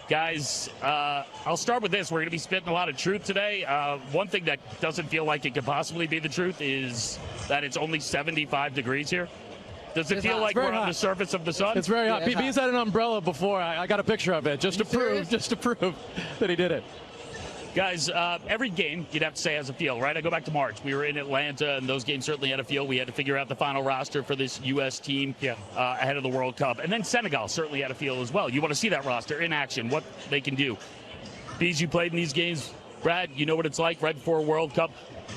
Guys, I'll start with this. We're going to be spitting a lot of truth today. One thing that doesn't feel like it could possibly be the truth is that it's only 75 degrees here. Does it feel like we're on the surface of the sun? It's very hot. Yeah, B's had an umbrella before. I got a picture of it just to prove that he did it. Guys, every game, you'd have to say, has a feel, right? I go back to March. We were in Atlanta, and those games certainly had a feel. We had to figure out the final roster for this U.S. team ahead of the World Cup. And then Senegal certainly had a feel as well. You want to see that roster in action, what they can do. Bees, you played in these games. Brad, you know what it's like right before a World Cup.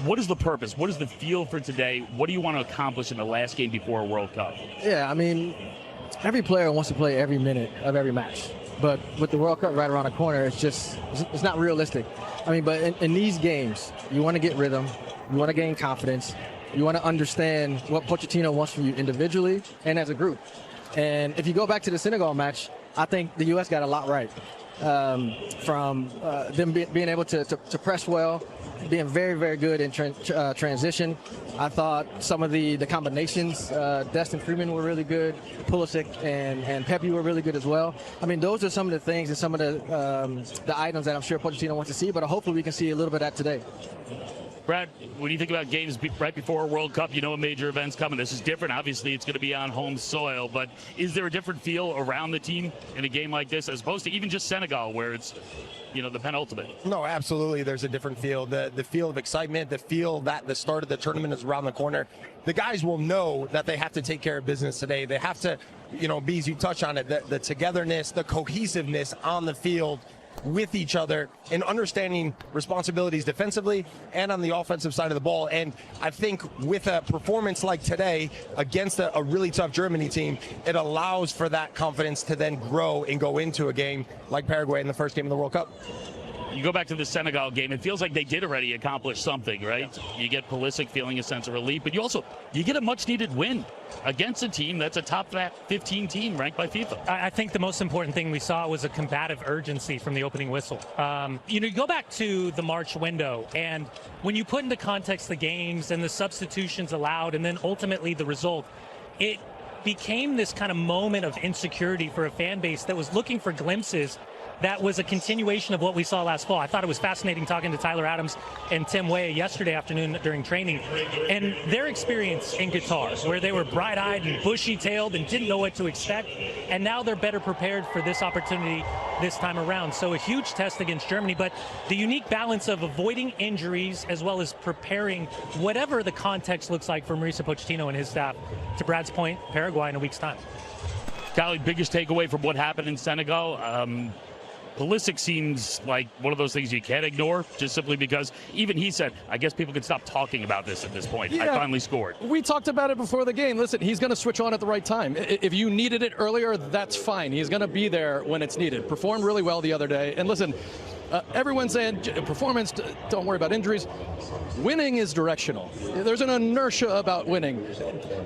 What is the purpose? What is the feel for today? What do you want to accomplish in the last game before a World Cup? Yeah, I mean, every player wants to play every minute of every match. But with the World Cup right around the corner, it's not realistic. I mean, but in these games, you want to get rhythm, you want to gain confidence, you want to understand what Pochettino wants from you individually and as a group. And if you go back to the Senegal match, I think the U.S. got a lot right. From them being able to press well, being very, very good in transition. I thought some of the combinations, Destin Freeman were really good, Pulisic and Pepe were really good as well. I mean, those are some of the things and some of the items that I'm sure Pochettino wants to see, but hopefully we can see a little bit of that today. Brad, when you think about games right before a World Cup, you know a major event's coming. This is different. Obviously, it's going to be on home soil. But is there a different feel around the team in a game like this as opposed to even just Senegal, where it's, you know, the penultimate? No, absolutely. There's a different feel. The feel of excitement, the feel that the start of the tournament is around the corner. The guys will know that they have to take care of business today. They have to, you know, Bees, you touch on it, the togetherness, the cohesiveness on the field with each other and understanding responsibilities defensively and on the offensive side of the ball. And I think with a performance like today against a really tough Germany team, it allows for that confidence to then grow and go into a game like Paraguay in the first game of the World Cup. You go back to the Senegal game, it feels like they did already accomplish something, right? Yeah. You get Pulisic feeling a sense of relief, but you get a much-needed win against a team that's a top 15 team ranked by FIFA. I think the most important thing we saw was a combative urgency from the opening whistle. You go back to the March window, and when you put into context the games and the substitutions allowed, and then ultimately the result, it became this kind of moment of insecurity for a fan base that was looking for glimpses. That was a continuation of what we saw last fall. I thought it was fascinating talking to Tyler Adams and Tim Weah yesterday afternoon during training, and their experience in Qatar, where they were bright-eyed and bushy-tailed and didn't know what to expect, and now they're better prepared for this opportunity this time around. So a huge test against Germany, but the unique balance of avoiding injuries as well as preparing whatever the context looks like for Mauricio Pochettino and his staff. To Brad's point, Paraguay in a week's time. Kyle, biggest takeaway from what happened in Senegal? Pulisic seems like one of those things you can't ignore, just simply because even he said, I guess people can stop talking about this at this point. Yeah, I finally scored. We talked about it before the game. Listen, he's going to switch on at the right time. If you needed it earlier, that's fine. He's going to be there when it's needed. Performed really well the other day. And listen, everyone's saying performance, don't worry about injuries. Winning is directional. There's an inertia about winning.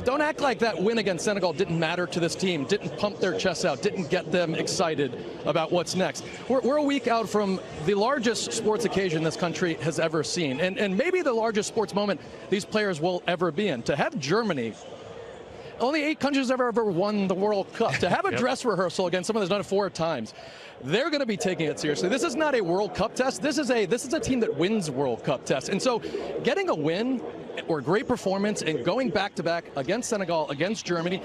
Don't act like that win against Senegal didn't matter to this team, didn't pump their chests out, didn't get them excited about what's next. We're a week out from the largest sports occasion this country has ever seen, and maybe the largest sports moment these players will ever be in. To have Germany, only 8 countries have ever won the World Cup. To have a dress rehearsal against someone that's done it 4 times, they're going to be taking it seriously. This is not a World Cup test. This is a team that wins World Cup tests. And so getting a win or great performance and going back-to-back against Senegal, against Germany,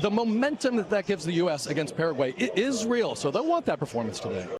the momentum that gives the U.S. against Paraguay is real. So they'll want that performance today.